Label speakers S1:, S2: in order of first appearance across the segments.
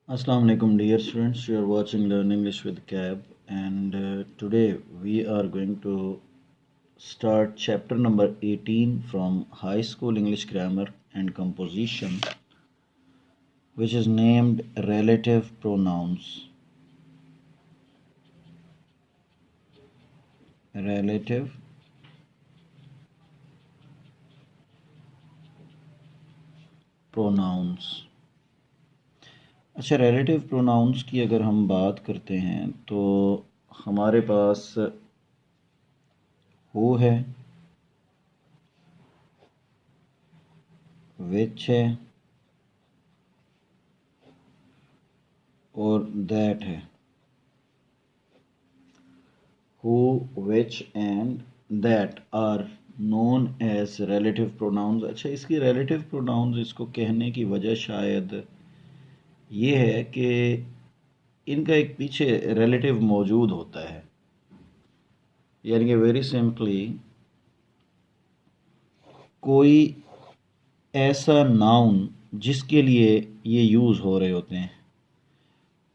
S1: Assalamu alaikum dear students, you are watching Learn English with Cab, and today we are going to start chapter number 18 from High School English Grammar and Composition, which is named Relative Pronouns. Relative Pronouns. अच्छा, relative pronouns की अगर हम बात करते हैं तो हमारे पास हु है, विच है और दैट है. Who, which and that are known as relative pronouns. अच्छा, इसकी relative pronouns इसको कहने की वजह शायद ये है कि इनका एक पीछे relative मौजूद होता है, यानी कि वेरी सिंपली कोई ऐसा नाउन जिसके लिए ये यूज़ हो रहे होते हैं,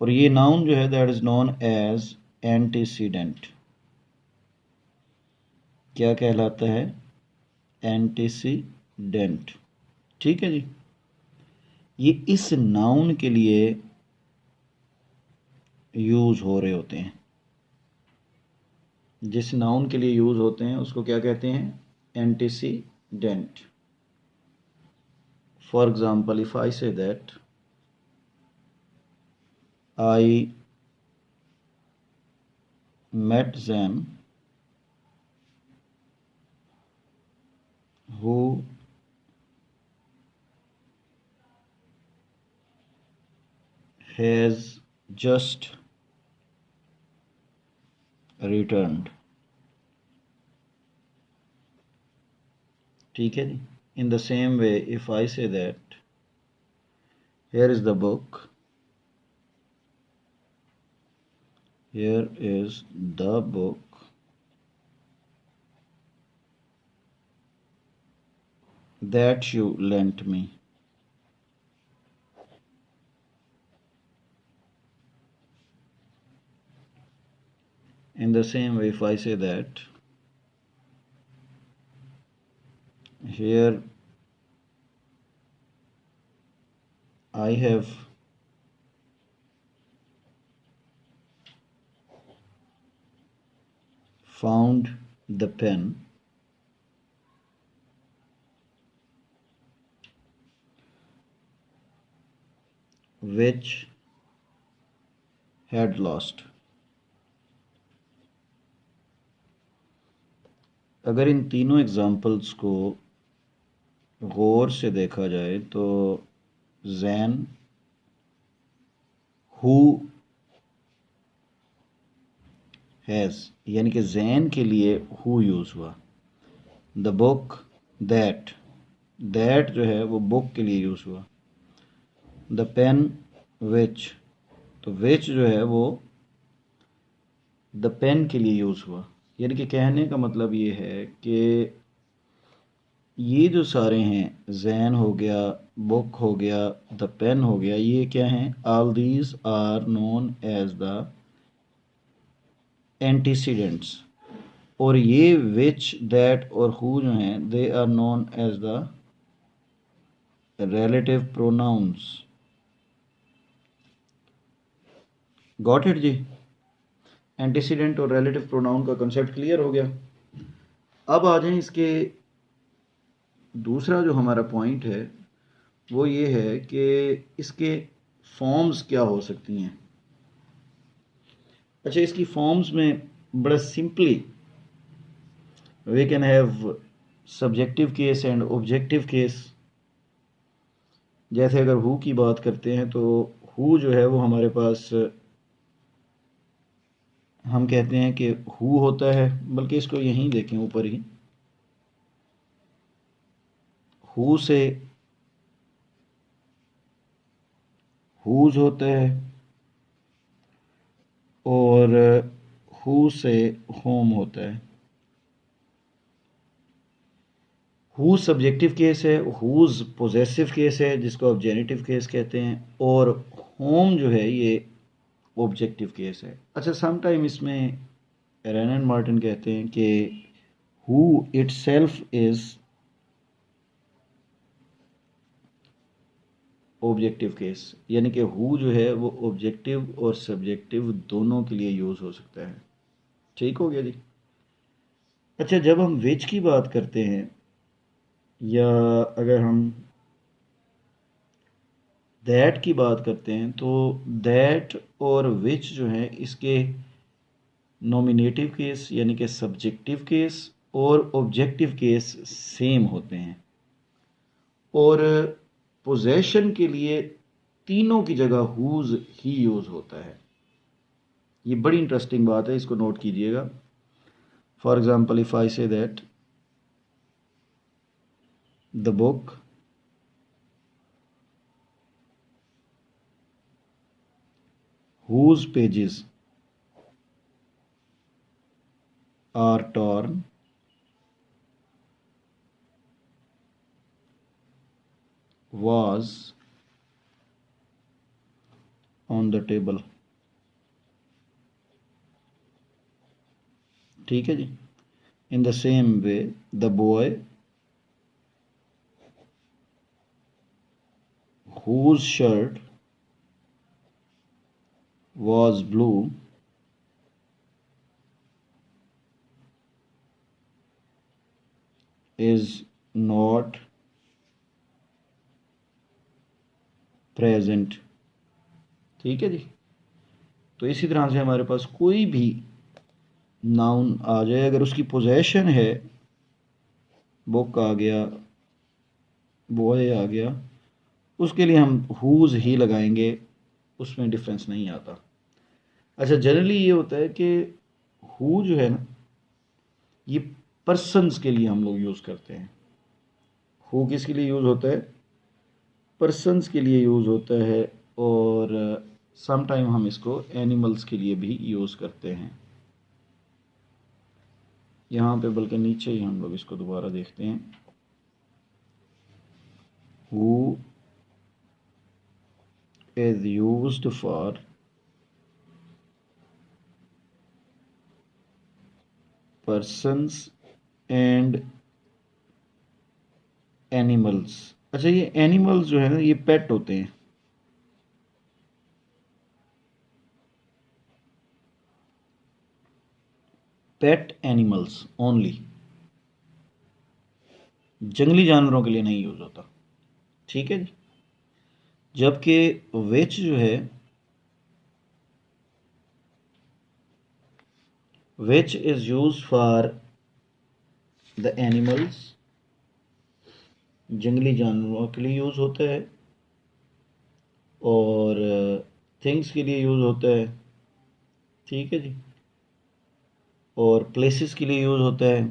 S1: और ये नाउन जो है that is known as antecedent. क्या कहलाता है? एंटीसीडेंट. ठीक है जी. ये इस नाउन के लिए यूज हो रहे होते हैं. जिस नाउन के लिए यूज होते हैं उसको क्या कहते हैं? Antecedent. For example, if I say that I met Zan who has just returned. ठीक है जी. In the same way, if I say that here is the book, here is the book that you lent me. In the same way, if I say that here I have found the pen which had lost. अगर इन तीनों examples को गौर से देखा जाए तो Jain, who, has, यानी कि जैन के लिए हु यूज़ हुआ. द बुक, दैट, दैट जो है वो बुक के लिए यूज़ हुआ. द पेन, विच, तो विच जो है वो द पेन के लिए यूज़ हुआ. यानी कि कहने का मतलब ये है कि ये जो सारे हैं, जैन हो गया, बुक हो गया, द पेन हो गया, ये क्या हैं? All these are known as the antecedents. और ये विच, दैट और हु जो हैं they are known as the relative pronouns. Got it जी? एंटीसीडेंट और रिलेटिव प्रोनाउन का कंसेप्ट क्लियर हो गया. अब आ जाएं इसके दूसरा जो हमारा पॉइंट है वो ये है कि इसके फॉर्म्स क्या हो सकती हैं. अच्छा, इसकी फॉर्म्स में बड़ा simply we can have subjective case and objective case. जैसे अगर हु की बात करते हैं तो हु जो है वो हमारे पास हम कहते हैं कि हु होता है, बल्कि इसको यहीं देखें ऊपर ही, हु से हुज होता है और हु से होम होता है. हु सब्जेक्टिव केस है, हुज पोजेसिव केस है जिसको आप जेनिटिव केस कहते हैं, और होम जो है ये ऑब्जेक्टिव केस है। अच्छा, सम टाइम इसमें रैन एंड मार्टिन कहते हैं कि who itself is objective case, यानी कि हु जो है वो ऑब्जेक्टिव और सब्जेक्टिव दोनों के लिए यूज़ हो सकता है। ठीक हो गया जी। अच्छा, जब हम विच की बात करते हैं या अगर हम दैट की बात करते हैं तो दैट और विच जो है इसके नॉमिनेटिव केस यानी कि सब्जेक्टिव केस और ऑब्जेक्टिव केस सेम होते हैं, और पोजेशन के लिए तीनों की जगह हुज ही यूज होता है। ये बड़ी इंटरेस्टिंग बात है, इसको नोट कीजिएगा। For example, if I say that the book whose pages are torn was on the table। ठीक है जी। In the same way the boy whose shirt was blue is not present। ठीक है जी। तो इसी तरह से हमारे पास कोई भी नाउन आ जाए, अगर उसकी पोजेशन है, बुक आ गया, बॉय आ गया, उसके लिए हम हुज ही लगाएंगे, उसमें डिफरेंस नहीं आता। अच्छा, जनरली ये होता है कि हु जो है ना, ये पर्सन्स के लिए हम लोग यूज़ करते हैं। हु किसके लिए यूज़ होता है? पर्सन्स के लिए यूज़ होता है, और सम टाइम हम इसको एनिमल्स के लिए भी यूज़ करते हैं। यहाँ पे बल्कि नीचे ही हम लोग इसको दोबारा देखते हैं। Who is used for persons and animals. अच्छा, ये एनिमल्स जो है ना, ये पेट होते हैं। पेट एनिमल्स ओनली, जंगली जानवरों के लिए नहीं यूज होता। ठीक है जी। जबकि विच जो है, which is use for the animals, जंगली जानवरों के लिए यूज होता है, और थिंग्स के लिए यूज होता है। ठीक है जी। और प्लेसेस के लिए यूज होता है।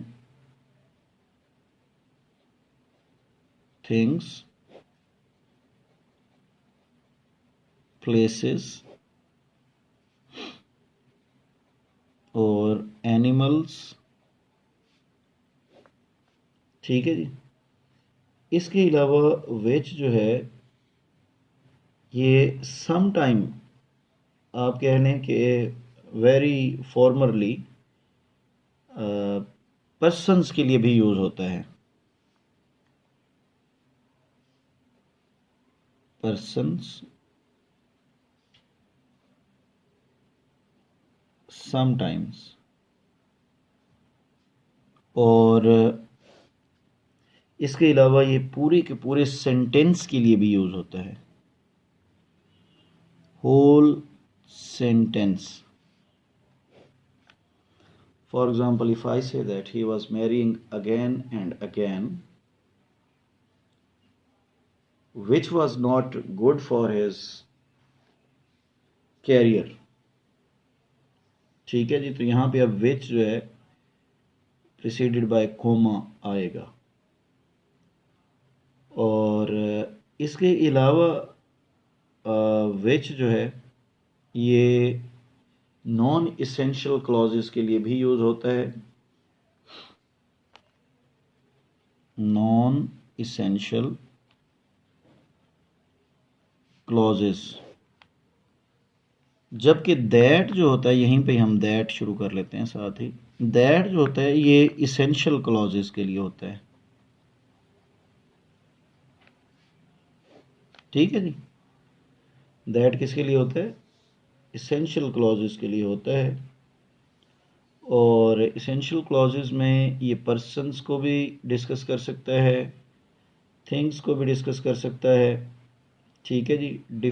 S1: थिंग्स, प्लेसेस और एनिमल्स। ठीक है जी। इसके अलावा विच जो है, ये सम टाइम आप कह लें कि वेरी फॉर्मरली पर्सन्स के लिए भी यूज होता है। पर्सन्स समटाइम्स, और इसके अलावा ये पूरे के पूरे सेंटेंस के लिए भी यूज होता है। Whole sentence. For example, if I say that he was marrying again and again, which was not good for his career. ठीक है जी। तो यहाँ पे अब विच जो है प्रिसीडेड बाय कोमा आएगा, और इसके अलावा विच जो है ये नॉन इसेंशियल क्लॉजेस के लिए भी यूज होता है। नॉन इसेंशियल क्लॉजेस जबकि दैट जो होता है, यहीं पे हम दैट शुरू कर लेते हैं साथ ही, दैट जो होता है ये इसेंशियल क्लॉजेस के लिए होता है। ठीक है जी, दैट किसके लिए होता है? इसेंशियल क्लॉजेस के लिए होता है। और इसेंशियल क्लॉजेस में ये पर्सन्स को भी डिस्कस कर सकता है, थिंग्स को भी डिस्कस कर सकता है। ठीक है जी,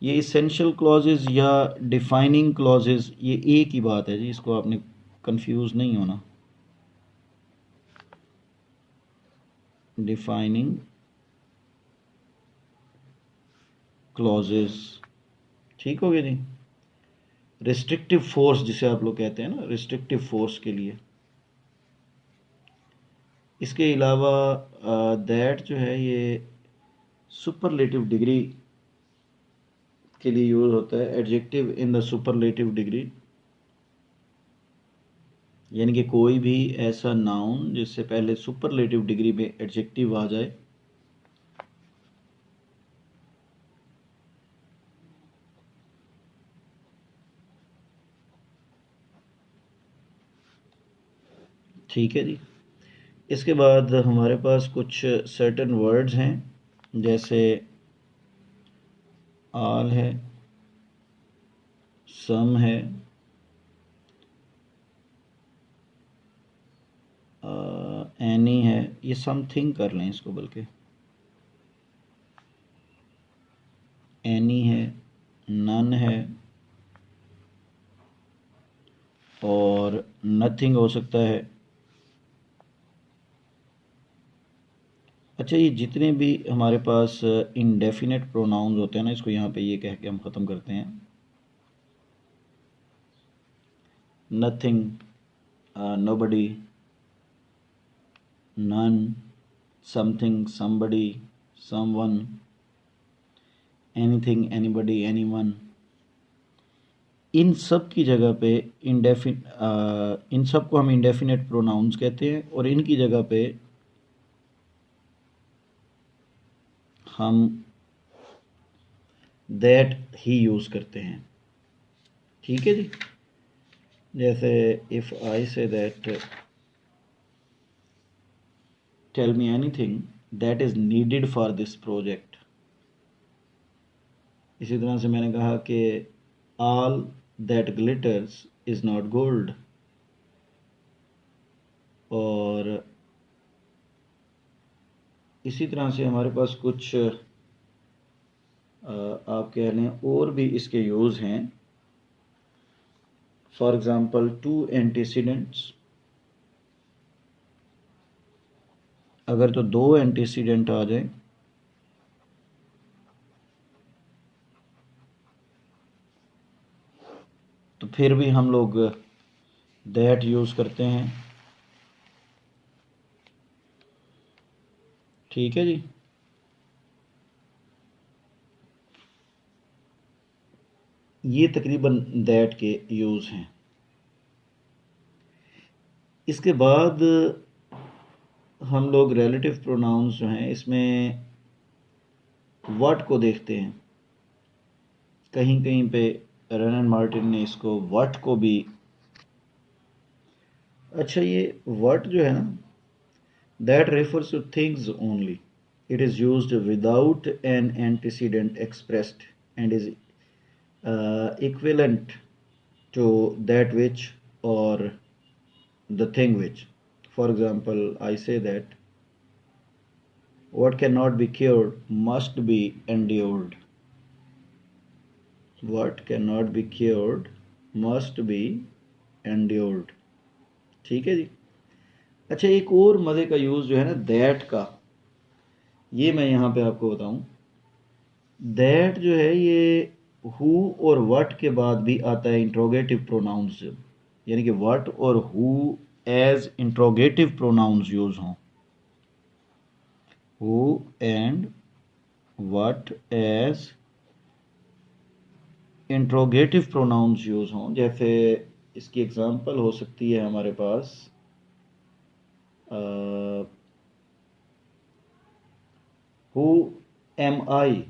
S1: ये इसेंशियल क्लॉजेस या डिफाइनिंग क्लॉजेस ये एक ही बात है जी, इसको आपने कंफ्यूज नहीं होना। डिफाइनिंग क्लॉजेस, ठीक हो गया जी। रिस्ट्रिक्टिव फोर्स जिसे आप लोग कहते हैं ना, रिस्ट्रिक्टिव फोर्स के लिए। इसके अलावा दैट जो है ये सुपरलेटिव डिग्री के लिए यूज होता है, adjective in the superlative degree, यानी कि कोई भी ऐसा नाउन जिससे पहले सुपरलेटिव डिग्री में एडजेक्टिव आ जाए। ठीक है जी। इसके बाद हमारे पास कुछ सर्टेन वर्ड्स हैं, जैसे ऑल है, सम है, एनी है, ये समथिंग कर लें इसको, बल्कि एनी है, नन है, और नथिंग हो सकता है। अच्छा, ये जितने भी हमारे पास इनडेफिनेट प्रोनाउंस होते हैं ना, इसको यहाँ पे ये कह के हम ख़त्म करते हैं। Nothing, nobody, none, something, somebody, someone, anything, anybody, anyone, इन सब की जगह पे इन सब को हम इंडेफिनेट प्रोनाउंस कहते हैं, और इनकी जगह पे हम दैट ही यूज़ करते हैं। ठीक है जी। जैसे if I say that tell me anything that is needed for this project. इसी तरह से मैंने कहा कि all that glitters is not gold, और इसी तरह से हमारे पास कुछ आप कह लें और भी इसके यूज़ हैं। फॉर एग्ज़ाम्पल टू एंटीसीडेंट्स, अगर तो दो एंटीसीडेंट आ जाए तो फिर भी हम लोग दैट यूज़ करते हैं। ठीक है जी। ये तकरीबन दैट के यूज़ हैं। इसके बाद हम लोग रिलेटिव प्रोनाउंस जो हैं इसमें व्हाट को देखते हैं। कहीं कहीं पे रन एंड मार्टिन ने इसको व्हाट को भी, अच्छा ये व्हाट जो है ना, that refers two things only, it is used without an antecedent expressed and is equivalent to that which or the thing which. For example, I say that what cannot be cured must be endured. What cannot be cured must be endured. ठीक है जी। अच्छा, एक और मज़े का use जो है ना दैट का, ये मैं यहाँ पे आपको बताऊँ। दैट जो है ये हु और व्हाट के बाद भी आता है इंट्रोगेटिव प्रोनाउंस, यानी कि व्हाट और who as interrogative pronouns use हों। Who and what as interrogative pronouns use हों। जैसे इसकी एग्जांपल हो सकती है हमारे पास who am I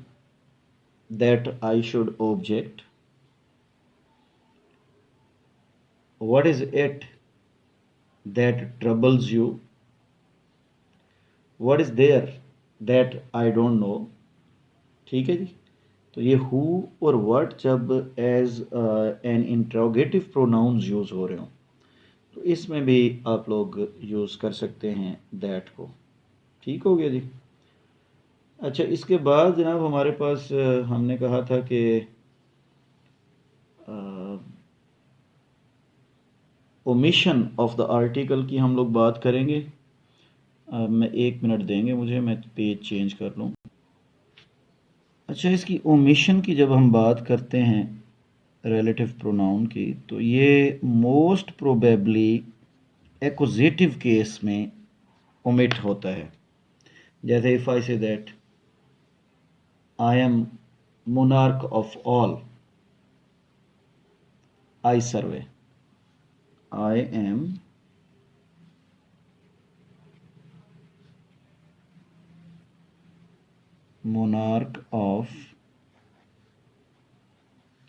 S1: that I should object. What is it that troubles you, what is there that I don't know. ठीक है जी। तो ये हु और व्हाट जब as an interrogative pronouns use हो रहे हो तो इसमें भी आप लोग यूज कर सकते हैं दैट को। ठीक हो गया जी। अच्छा, इसके बाद जनाब हमारे पास हमने कहा था कि ओमिशन ऑफ द आर्टिकल की हम लोग बात करेंगे। मैं 1 मिनट देंगे मुझे, मैं पेज चेंज कर लूँ। अच्छा, इसकी ओमिशन की जब हम बात करते हैं रिलेटिव प्रोनाउन की, तो ये मोस्ट प्रोबेबली एक्वजेटिव केस में ओमिट होता है। जैसे if I say that I am monarch of all I survey, I am monarch of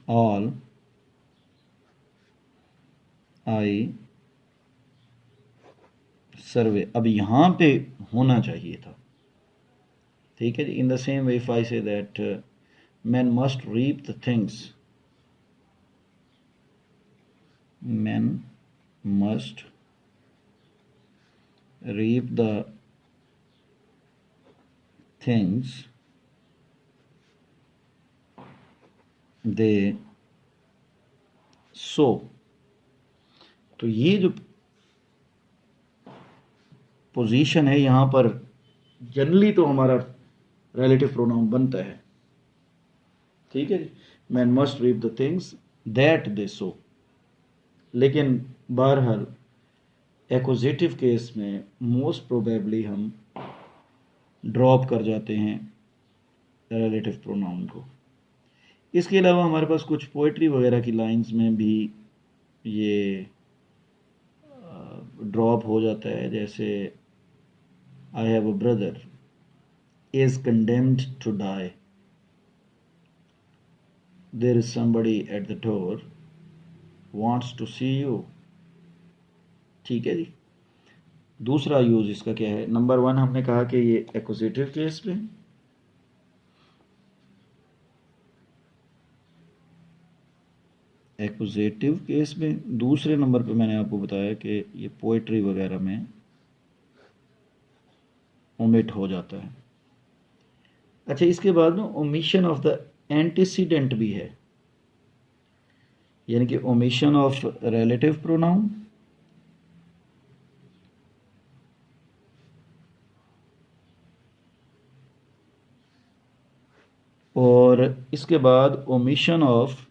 S1: all I survey. अब यहाँ पे होना चाहिए था। ठीक है जी। In the same way if I say that man must reap the things, man must reap the things they sow. तो ये जो पोजीशन है यहाँ पर जनरली तो हमारा रिलेटिव प्रोनाउन बनता है। ठीक है जी। Man must reap the things that they sow. लेकिन बहरहाल एक्वजेटिव केस में मोस्ट प्रोबेबली हम ड्रॉप कर जाते हैं रिलेटिव प्रोनाउन को। इसके अलावा हमारे पास कुछ पोइट्री वगैरह की लाइंस में भी ये ड्रॉप हो जाता है। जैसे I have a brother is condemned to die, there is somebody at the door wants to see you. ठीक है जी। दूसरा यूज इसका क्या है? नंबर 1 हमने कहा कि ये एक्वजेटिव केस में, एक्वजेटिव केस में। दूसरे नंबर पे मैंने आपको बताया कि ये पोइट्री वगैरह में ओमिट हो जाता है। अच्छा, इसके बाद में ओमिशन ऑफ द एंटीसीडेंट भी है, यानी कि ओमिशन ऑफ रिलेटिव प्रोनाउन और इसके बाद omission of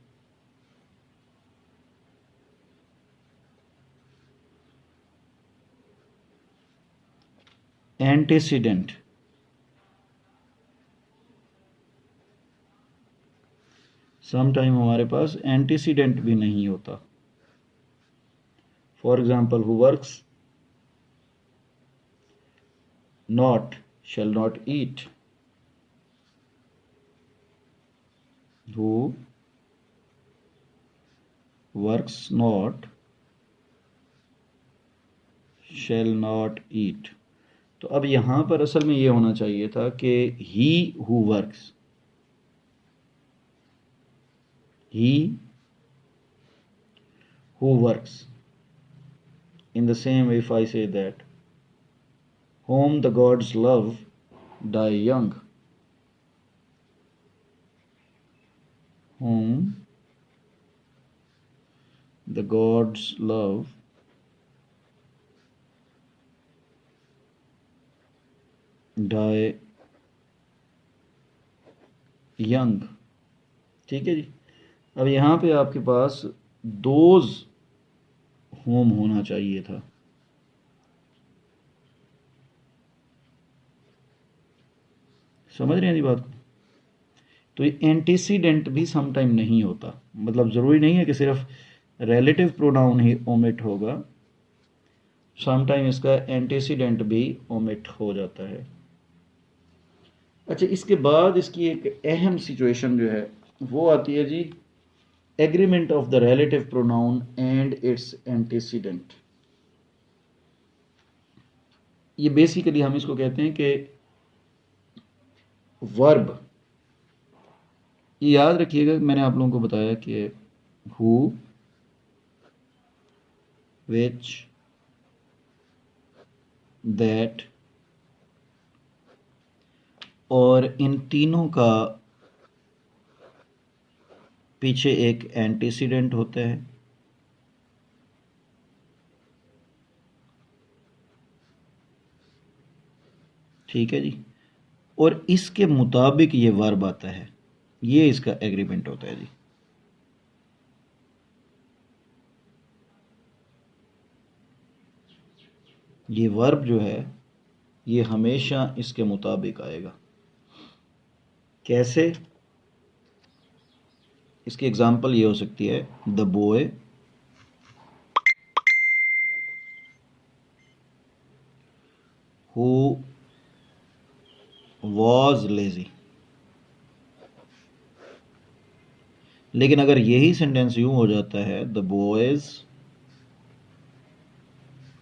S1: antecedent. Some time हमारे पास एंटीसीडेंट भी नहीं होता। For example, who works not shall not eat, who works not shall not eat। तो अब यहाँ पर असल में ये होना चाहिए था कि he who works, he who works। in the same way if I say that whom the gods love die young, whom the gods love die young। ठीक है जी। अब यहाँ पे आपके पास दोज होम होना चाहिए था। समझ रहे हैं जी बात को? तो ये एंटीसीडेंट भी सम टाइम नहीं होता। मतलब ज़रूरी नहीं है कि सिर्फ रिलेटिव प्रोनाउन ही ओमिट होगा, सम टाइम इसका एंटीसीडेंट भी ओमिट हो जाता है। अच्छा, इसके बाद इसकी एक अहम सिचुएशन जो है वो आती है जी agreement of the relative pronoun and its antecedent. ये बेसिकली हम इसको कहते हैं कि वर्ब। ये याद रखिएगा, मैंने आप लोगों को बताया कि हु, विच, दैट, और इन तीनों का पीछे एक एंटीसीडेंट होता है। ठीक है जी। और इसके मुताबिक ये वर्ब आता है, ये इसका एग्रीमेंट होता है जी। ये वर्ब जो है ये हमेशा इसके मुताबिक आएगा। कैसे? इसकी एग्जांपल ये हो सकती है, the boy who was lazy. लेकिन अगर यही सेंटेंस यूं हो जाता है, the boys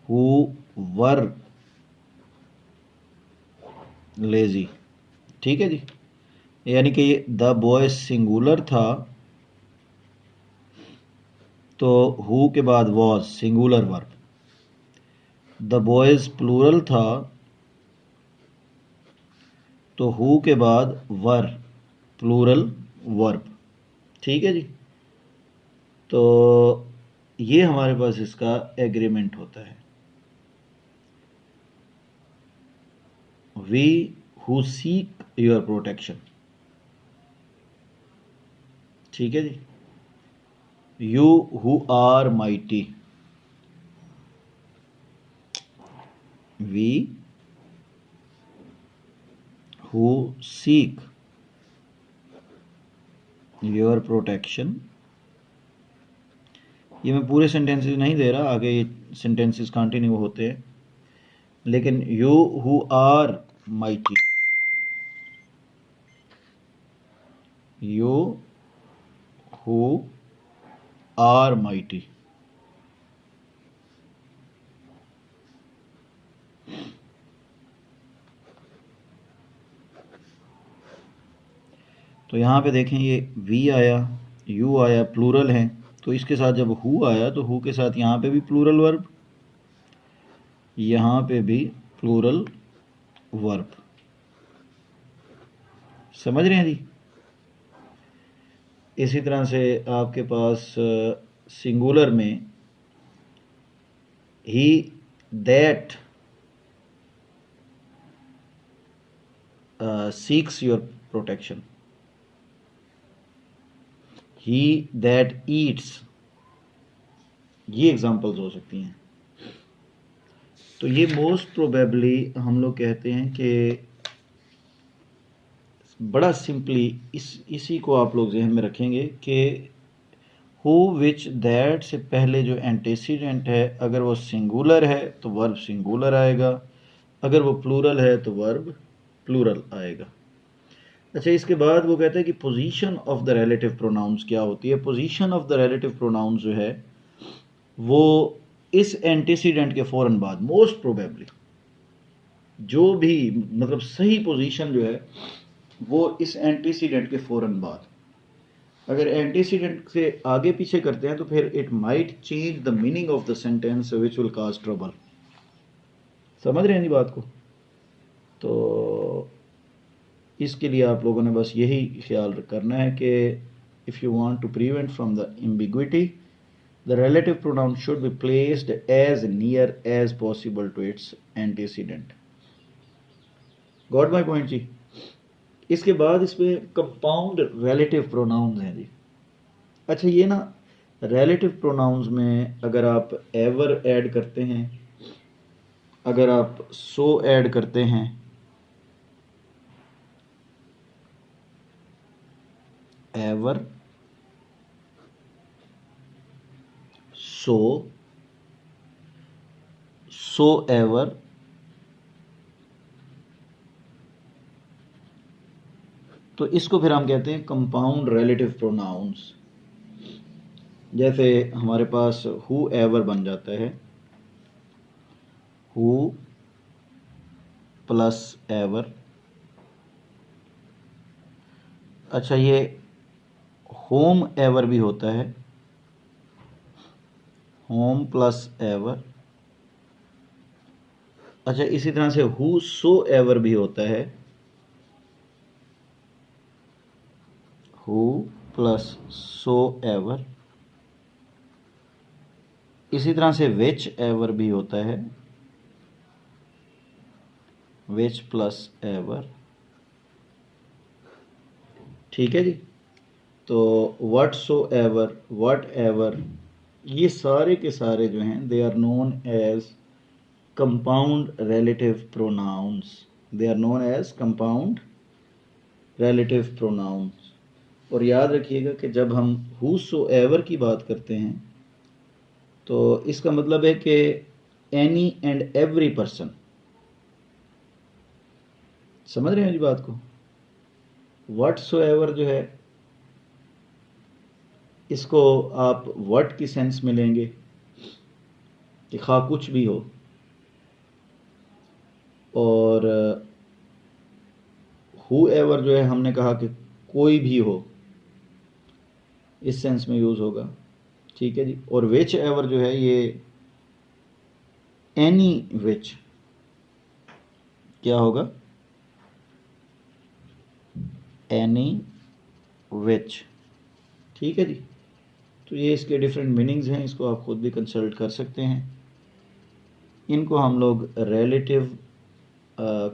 S1: who were lazy. ठीक है जी। यानी कि द बॉय सिंगुलर था तो हु के बाद was singular verb, the boys plural था तो हु के बाद वर प्लूरल वर्ब। ठीक है जी। तो ये हमारे पास इसका एग्रीमेंट होता है। We who seek your protection. ठीक है जी। You who are mighty. We who seek your protection. ये मैं पूरे सेंटेंसेस नहीं दे रहा, आगे ये सेंटेंसेस कंटिन्यू होते हैं। लेकिन you who are mighty, you who are mighty. तो यहाँ पे देखें, ये वी आया, यू आया, प्लूरल है, तो इसके साथ जब हु आया तो हु के साथ यहाँ पे भी प्लूरल वर्ब, यहाँ पे भी प्लूरल वर्ब। समझ रहे हैं जी? इसी तरह से आपके पास सिंगुलर में he that seeks your protection, he that eats, ये एग्जांपल्स हो सकती हैं। तो ये मोस्ट प्रोबेबली हम लोग कहते हैं कि बड़ा सिंपली इसी को आप लोग जहन में रखेंगे कि हु विच दैट से पहले जो एंटीसीडेंट है, अगर वो सिंगुलर है तो वर्ब सिंगुलर आएगा, अगर वो प्लूरल है तो वर्ब प्लूरल आएगा। अच्छा, इसके बाद वो कहता है कि position of the relative pronounce क्या होती है। Position of the relative pronounce जो है वो इस एंटीसीडेंट के फ़ौरन बाद, मोस्ट प्रोबेबली जो भी मतलब सही पोजीशन जो है वो इस एंटीसीडेंट के फ़ौरन बाद। अगर एंटीसीडेंट से आगे पीछे करते हैं तो फिर it might change the meaning of the sentence which will cause trouble. समझ रहे हैं जी बात को? तो इसके लिए आप लोगों ने बस यही ख्याल करना है कि if you want to prevent from the ambiguity, the relative pronoun should be placed as near as possible to its antecedent. Got my point जी? इसके बाद इसमें कंपाउंड रिलेटिव प्रोनाउंस हैं जी। अच्छा, ये ना रिलेटिव प्रोनाउंस में अगर आप एवर ऐड करते हैं, अगर आप सो ऐड करते हैं, एवर, सो एवर, तो इसको फिर हम कहते हैं कंपाउंड रिलेटिव प्रोनाउंस। जैसे हमारे पास हु एवर बन जाता है, हु प्लस एवर। अच्छा, ये होम एवर भी होता है, होम प्लस एवर। अच्छा, इसी तरह से हु सो एवर भी होता है, हु प्लस सो एवर। इसी तरह से विच एवर भी होता है, विच प्लस एवर। ठीक है जी। तो whatsoever, whatever, ये सारे के सारे जो हैं they are known as compound relative pronouns, they are known as compound relative pronouns. और याद रखिएगा कि जब हम हु सो एवर की बात करते हैं तो इसका मतलब है कि एनी एंड एवरी पर्सन। समझ रहे हैं जी बात को? वट सो एवर जो है इसको आप वट की सेंस में लेंगे कि खा कुछ भी हो, और हु एवर जो है हमने कहा कि कोई भी हो, इस सेंस में यूज़ होगा। ठीक है जी। और विच एवर जो है ये एनी विच, क्या होगा? Any which. ठीक है जी। तो ये इसके डिफरेंट मीनिंग्स हैं, इसको आप खुद भी कंसल्ट कर सकते हैं। इनको हम लोग रिलेटिव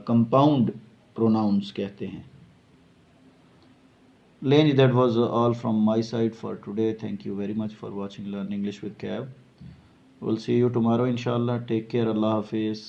S1: कंपाउंड प्रोनाउंस कहते हैं। Lane, that was all from my side for today. Thank you very much for watching Learn English with Cab. We'll see you tomorrow inshallah. Take care. Allah Hafiz.